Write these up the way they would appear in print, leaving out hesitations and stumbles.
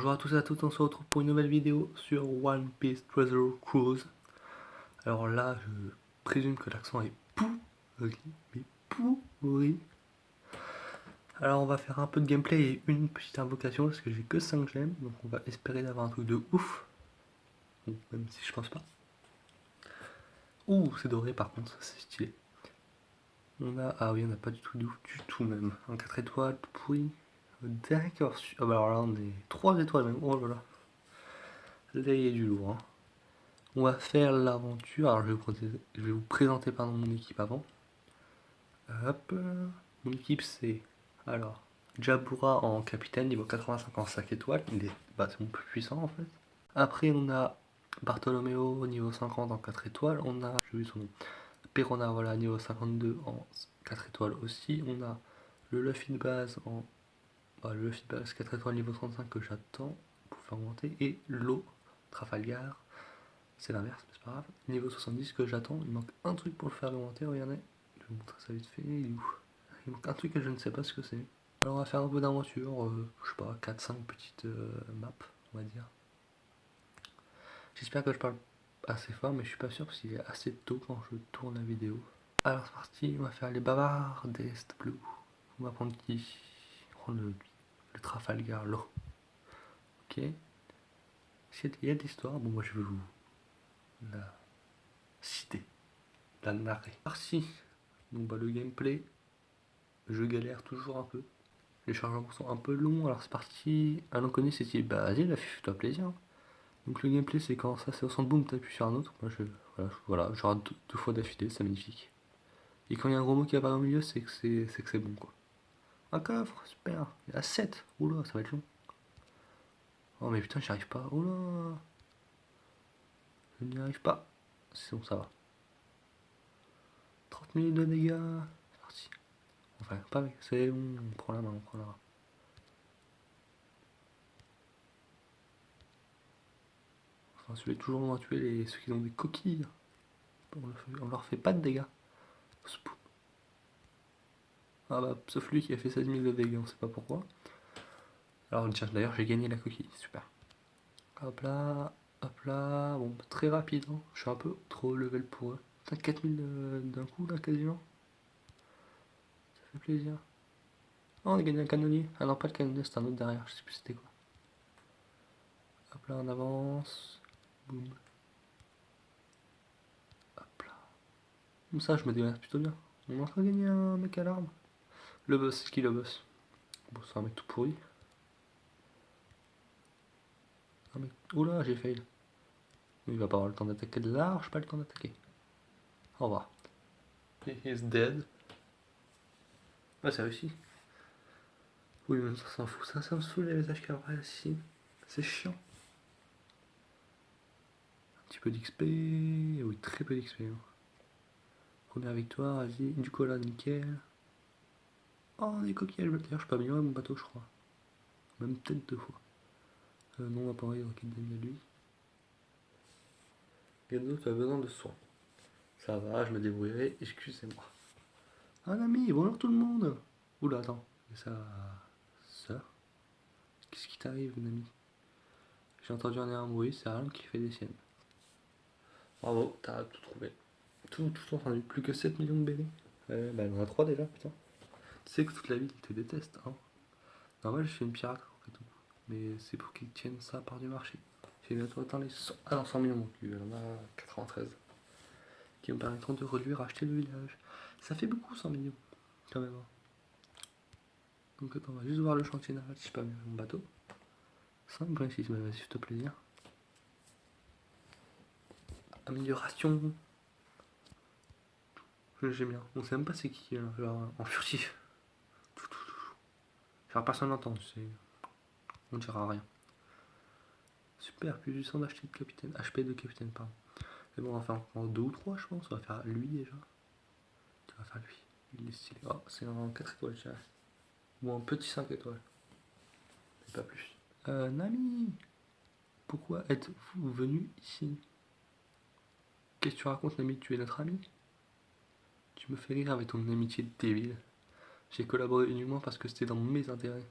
Bonjour à tous et à toutes, on se retrouve pour une nouvelle vidéo sur One Piece Treasure Cruise. Alors là, je présume que l'accent est pourri, mais pourri. Alors on va faire un peu de gameplay et une petite invocation parce que j'ai que 5 gemmes, donc on va espérer d'avoir un truc de ouf. Bon, même si je pense pas. Ouh, c'est doré par contre, c'est stylé. On a, ah oui, on n'a pas du tout de ouf, du tout même. Un 4 étoiles, tout pourri. D'accord, ah bah alors là on est 3 étoiles même, oh là là. Là il y a du lourd, hein. On va faire l'aventure. Alors je vais vous présenter pardon, mon équipe avant. Hop. Mon équipe c'est alors Jabura en capitaine, niveau 85 en 5 étoiles. C'est mon plus puissant en fait. Après on a Bartolomeo niveau 50 en 4 étoiles. On a, j'ai vu son nom, Perona voilà, niveau 52 en 4 étoiles aussi. On a le Luffy de base en le Luffy de base 4 étoiles niveau 35 que j'attends pour faire monter. Et l'eau Trafalgar. C'est l'inverse, mais c'est pas grave. Niveau 70 que j'attends, il manque un truc pour le faire augmenter, regardez. Je vais vous montrer ça vite fait, il est où? Il manque un truc que je ne sais pas ce que c'est. Alors on va faire un peu d'aventure, je sais pas, 4-5 petites maps, on va dire. J'espère que je parle assez fort, mais je suis pas sûr parce qu'il est assez tôt quand je tourne la vidéo. Alors c'est parti, on va faire les bavards d'Est Blue. On va prendre qui? On va prendre le Trafalgar, l'eau. Ok. Il y a des histoires, bon moi je vais vous la citer. La narrer. Parti. Donc le gameplay, je galère toujours un peu. Les chargements sont un peu longs, alors c'est parti. Un inconnu c'est dit, bah vas-y la fais-toi plaisir. Donc le gameplay c'est quand ça c'est au centre boom, t'appuies sur un autre. Moi voilà, je rate deux fois d'affilée, c'est magnifique. Et quand il y a un gros mot qui apparaît au milieu, c'est que c'est bon quoi. Un coffre, super. Il y a 7. Oula, ça va être long. Oh mais putain j'y arrive pas. Oula. Je n'y arrive pas. C'est bon, ça va. 30 minutes de dégâts. C'est parti. Enfin, pas avec. C'est bon, on prend la main, on prend la main. Enfin, celui-là toujours on va tuer ceux qui ont des coquilles. On leur fait pas de dégâts. Ah bah, sauf lui qui a fait 16 000 de dégâts, on sait pas pourquoi. Alors tiens, d'ailleurs j'ai gagné la coquille, super. Hop là, bon, très rapide, hein. Je suis un peu trop level pour eux. 4000 d'un coup là quasiment. Ça fait plaisir. Oh, on a gagné un canonnier. Ah non, pas le canonnier, c'est un autre derrière, je sais plus c'était quoi. Hop là, on avance. Boum. Hop là. Comme ça, je me démerde plutôt bien. On a encore gagné un mec à l'arme. Le boss, c'est qui le boss? Bon, c'est un mec tout pourri. Un mec... Oula, j'ai fail. Il va pas avoir le temps d'attaquer de large, pas le temps d'attaquer. Au revoir. He is dead. Ah, c'est réussi. Oui, mais ça s'en fout. Ça me saoule les messages qu'après ici. C'est chiant. Un petit peu d'XP. Oui, très peu d'XP. Hein. Première victoire, vas-y. Du coup, là, nickel. Oh, des coquillages. D'ailleurs, je peux améliorer mon bateau, je crois. Même peut-être 2 fois. Non, on va pas envoyer Rocket Demi à lui. Genzo, tu as besoin de soins. Ça va, je me débrouillerai. Excusez-moi. Un ami, bonjour tout le monde. Oula, attends. Et ça. Ça. Qu'est-ce qui t'arrive, mon ami? J'ai entendu un bruit, c'est Arme qui fait des siennes. Bravo, t'as tout trouvé. Tout entendu. Plus que 7 millions de BD. Bah, il y en a 3 déjà, putain. Tu sais que toute la ville te déteste, hein. Normal, je fais une pirate et tout. Mais c'est pour qu'ils tiennent ça par du marché. J'ai bientôt atteint les 100. Ah non, 100 millions, donc il y en a 93. Qui me permettront de réduire, acheter le village. Ça fait beaucoup, 100 millions, quand même. Hein. Donc attends, on va juste voir le chantier naval si je peux améliorer mon bateau. 5,6, mais vas-y, s'il te plaît. Amélioration. J'aime bien. On sait même pas c'est qui, genre en furtif. Genre personne n'entend, on dira rien. Super, plus du 100 d'acheter de capitaine. HP de capitaine, pardon. Mais bon, on va faire en 2 ou 3, je pense. On va faire lui déjà. Tu vas faire lui. Il est stylé. Oh, c'est un 4 étoiles, je dirais. Ou un petit 5 étoiles. Mais pas plus. Nami, pourquoi êtes-vous venu ici? Qu'est-ce que tu racontes, Nami? Tu es notre ami? Tu me fais rire avec ton amitié débile. J'ai collaboré uniquement parce que c'était dans mes intérêts.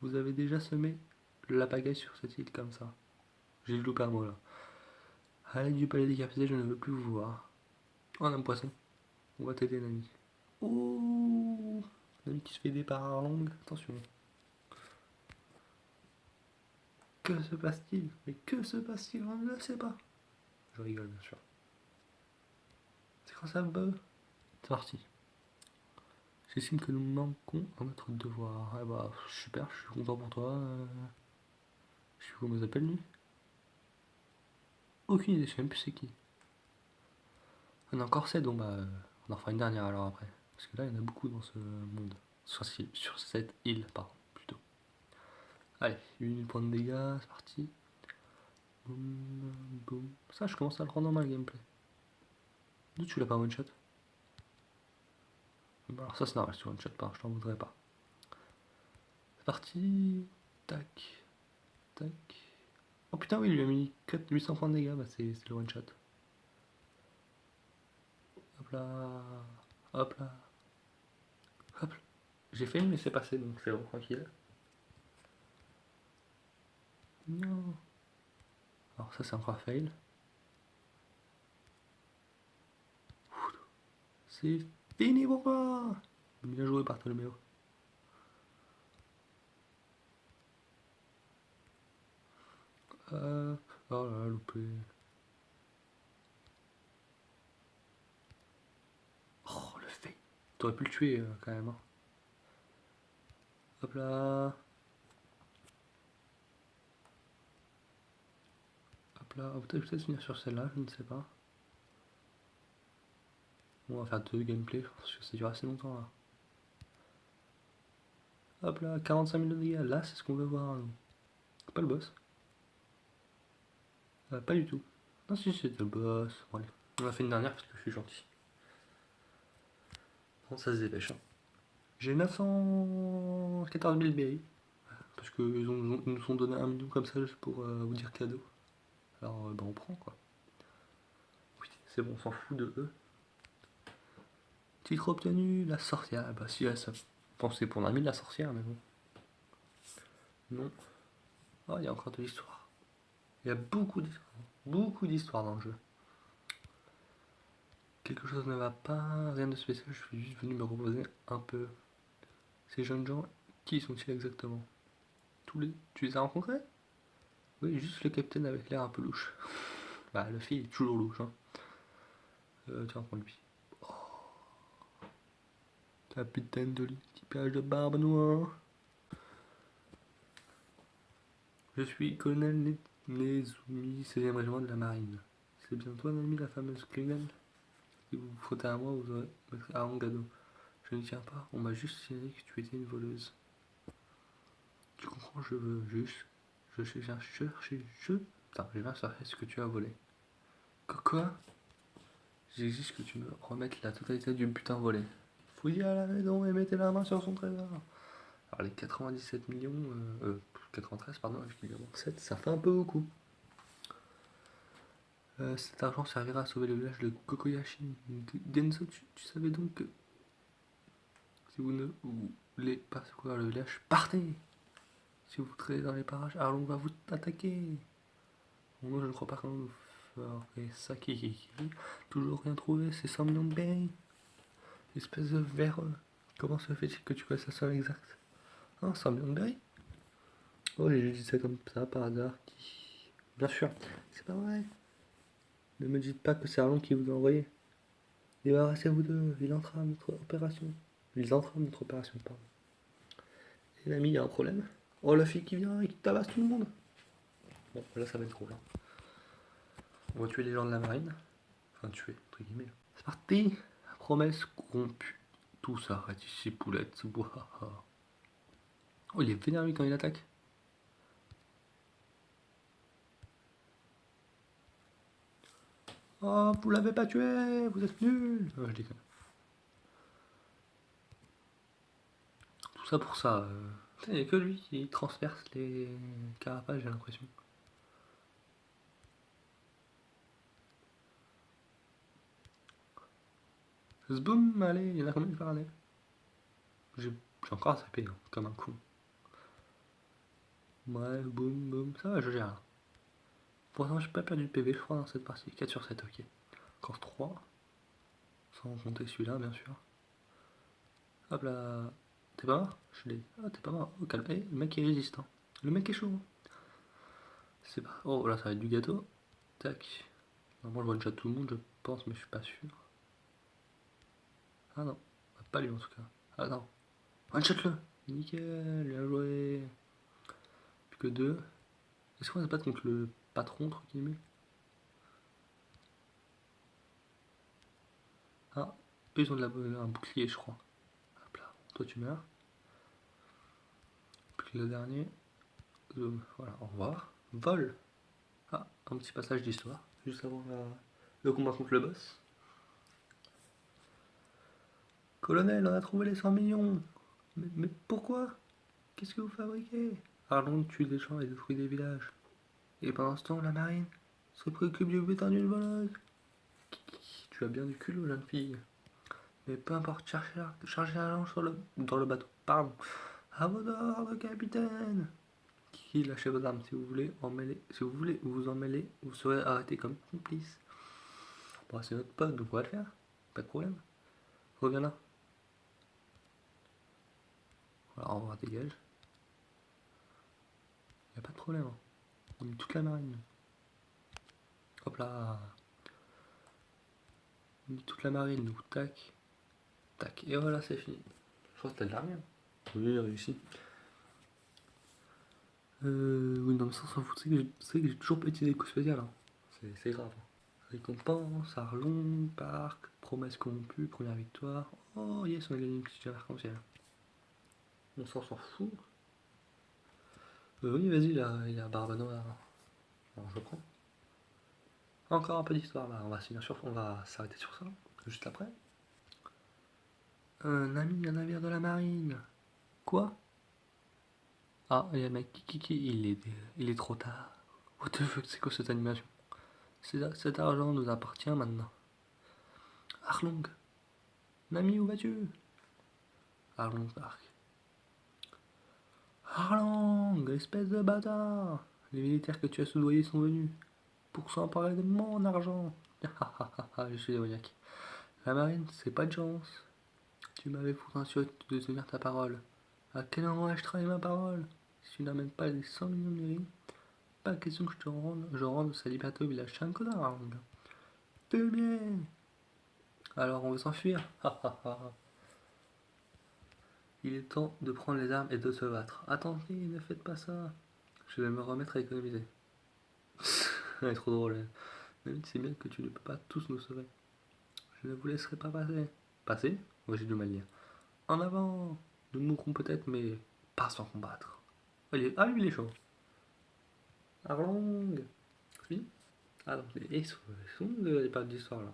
Vous avez déjà semé la pagaille sur cette île comme ça. J'ai loupé un mot là. Allez du palais décapité, je ne veux plus vous voir. Oh, un poisson. On va t'aider, Nami. Oh, Nami qui se fait aider par Arlong. Attention. Que se passe-t-il? Mais que se passe-t-il? On ne le sait pas. Je rigole, bien sûr. C'est quand ça bug. C'est parti. J'estime que nous manquons à notre devoir. Ah bah, super, je suis content pour toi. Je sais comment ils appellent lui. Aucune idée, je sais même plus c'est qui. On a encore 7, donc bah, on en fera une dernière alors après. Parce que là, il y en a beaucoup dans ce monde. Sur cette île, pardon, plutôt. Allez, 1 point de dégâts, c'est parti. Boum, boum. Ça, je commence à le rendre en main le gameplay. D'où tu l'as pas one shot? Bon, alors ça, c'est normal, si tu one shot pas, je t'en voudrais pas. C'est parti. Tac, tac. Oh putain, oui, il lui a mis 800 points de dégâts, bah c'est le one shot. Hop là, hop là, hop là. J'ai failli me laisser passer, donc c'est bon, tranquille. Non. Alors ça, c'est encore fail. C'est fini pour moi. Bien joué, Bartholoméo. Oh là là, loupé. Oh, le fait. T'aurais pu le tuer quand même. Hein. Hop là. Hop là. On va peut-être finir sur celle-là, je ne sais pas. On va faire 2 gameplays, parce que ça dure assez longtemps là. Hop là, 45 000 de dégâts. Là, c'est ce qu'on veut voir. C'est pas le boss. Pas du tout. Non, si, c'était le boss. Bon, allez. On a fait une dernière parce que je suis gentil. Bon, ça se dépêche. Hein. J'ai 914 000 BI. Parce qu'ils nous ont donné 1 million comme ça juste pour vous dire cadeau. Alors, bah, on prend quoi. Oui, c'est bon, on s'en fout de eux. Titre obtenu, la sorcière. Ah bah si, là, ça pensait pour un ami la sorcière, mais bon. Non. Oh, il y a encore de l'histoire. Il y a beaucoup d'histoires dans le jeu. Quelque chose ne va pas, rien de spécial, je suis juste venu me reposer un peu. Ces jeunes gens, qui sont-ils exactement? Tu les as rencontrés? Oui, juste le capitaine avec l'air un peu louche. Bah, le fille est toujours louche, hein. Tiens, prends lui. Capitaine de l'équipage de Barbe Noire. Je suis colonel Nezumi, 16e régiment de la marine. C'est bien toi, Nami, la fameuse Klingon? Si vous vous frottez à moi, vous aurez votre Arangado. Je ne tiens pas, on m'a juste signalé que tu étais une voleuse. Tu comprends, je veux juste. Je cherche. Putain, je viens chercher ce que tu as volé. Quoi? J'exige que tu me remettes la totalité du butin volé. Fouillez à la maison et mettez la main sur son trésor. Alors les 97 millions, 93 pardon, avec évidemment 7, ça fait un peu beaucoup. Cet argent servira à sauver le village de Kokoyashi. Denso, tu savais donc que si vous ne voulez pas secourir le village, partez. Si vous traînez dans les parages, Arlong va vous attaquer. Moi, je ne crois pas qu'on nous ferait ça. Toujours rien trouvé, c'est 100 millions de berries. Espèce de véreux. Comment se fait-il que tu connais sa somme exacte? Hein, 100 millions de berries? Oh, j'ai juste dit ça comme ça par hasard. Bien sûr, c'est pas vrai. Ne me dites pas que c'est Arlong qui vous a envoyé. Débarrassez-vous d'eux, il entrave notre opération. Ils entravent notre opération, pardon. Et l'ami, il y a un problème. Oh, la fille qui vient et qui tabasse tout le monde. Bon, là, ça va être drôle. Hein. On va tuer les gens de la marine. Enfin, tuer, entre guillemets. C'est parti. Promesse corrompue. Tout s'arrête ici, poulette. Oh, il est vénère, lui, quand il attaque. Oh, vous l'avez pas tué. Vous êtes nuls. Oh, je déconne. Tout ça pour ça. Il n'y a que lui qui transperce les carapaces, j'ai l'impression. Zboum, allez, il y en a combien de parallèles? J'ai encore sapé, hein, comme un con. Ouais, boum, boum, ça va, je gère. Pour l'instant, j'ai pas perdu de PV, je crois, dans cette partie. 4 sur 7, ok. Encore 3. Sans compter celui-là, bien sûr. Hop là. T'es pas mort? Je l'ai. Ah, t'es pas mort. Oh, calme. Eh, le mec est résistant. Le mec est chaud. C'est pas. Oh, là, ça va être du gâteau. Tac. Normalement, je one-shot tout le monde, je pense, mais je suis pas sûr. Ah non. Pas lui, en tout cas. Ah non. One-shot-le. Nickel, bien joué. Plus que 2. Est-ce qu'on va se battre contre le patron, entre guillemets? Ah, eux, ils ont un bouclier, je crois. Hop là. Toi, tu meurs. Plus que le dernier. Voilà, au revoir. Vol. Ah, un petit passage d'histoire, juste avant le combat contre le boss. Colonel, on a trouvé les 100 millions. Mais pourquoi? Qu'est-ce que vous fabriquez? Arlong tue des gens et détruit des villages. Et pendant ce temps, la marine se préoccupe du butin d'une voleuse. Tu as bien du culot, jeune fille. Mais peu importe, chargez l'argent dans le bateau. Pardon. À vos ordres, capitaine. Qui lâchez vos armes si vous voulez vous en mêler, vous serez arrêté comme complice. Bon, c'est notre pote, donc on va le faire. Pas de problème. Reviens là. Voilà, on va dégage. Y a pas de problème. Hein. On met toute la marine. Hop là. On met toute la marine, donc tac. Tac. Et voilà, c'est fini. Je crois que t'as de l'armée. Oui, réussi. Oui, non, mais ça s'en fout. C'est que j'ai toujours pas utilisé coup spécial. Hein. C'est grave. Récompense, Arlong, Parc, promesse corrompue, première victoire. Oh yes, on a gagné une petite arc-en-ciel. On s'en fout. Oui, vas-y, là, il y a Barbe Noire. Alors je prends. Encore un peu d'histoire là, on va s'arrêter sur ça, juste après. Un ami, un navire de la marine. Quoi? Ah, il y a le mec Kiki, il est trop tard. What the fuck, c'est quoi cette animation? Cet argent nous appartient maintenant. Arlong, Nami, où vas-tu? Arlong Park. Arlong, espèce de bâtard! Les militaires que tu as soudoyés sont venus pour s'emparer de mon argent. Je suis démoniaque. La marine, c'est pas de chance. Tu m'avais pourtant assuré de tenir ta parole. À quel moment ai-je trahi ma parole? Si tu n'amènes pas les 100 millions de riz, pas question que je rende sa liberté au village. C'est un connard, Arlong. Fumier! Alors on veut s'enfuir. Il est temps de prendre les armes et de se battre. Attendez, ne faites pas ça. Je vais me remettre à économiser. Elle est trop drôle. Même si c'est bien que tu ne peux pas tous nous sauver. Je ne vous laisserai pas passer. Passer? Moi j'ai du mal à lire. En avant! Nous mourrons peut-être, mais pas sans combattre. Ah, lui il est chaud. Arlong! Oui? Ah non, ils sont les pages d'histoire là.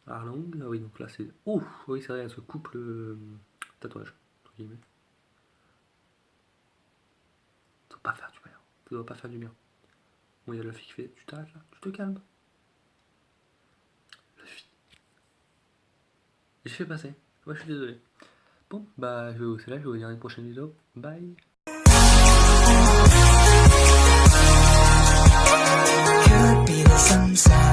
Arlong, ah oui, donc là c'est. Ouf! Oui, c'est vrai, elle se coupe le tatouage, entre guillemets. Ça doit pas faire du bien. Ça doit pas faire du bien. Bon, il y a Luffy qui fait. Tu t'arrêtes là? Tu te calmes? Luffy. J'ai fait passer. Ouais, je suis désolé. Bon, bah, je vais vous laisser là. Je vais vous dire à une prochaine vidéo. Bye! Could be the sunset.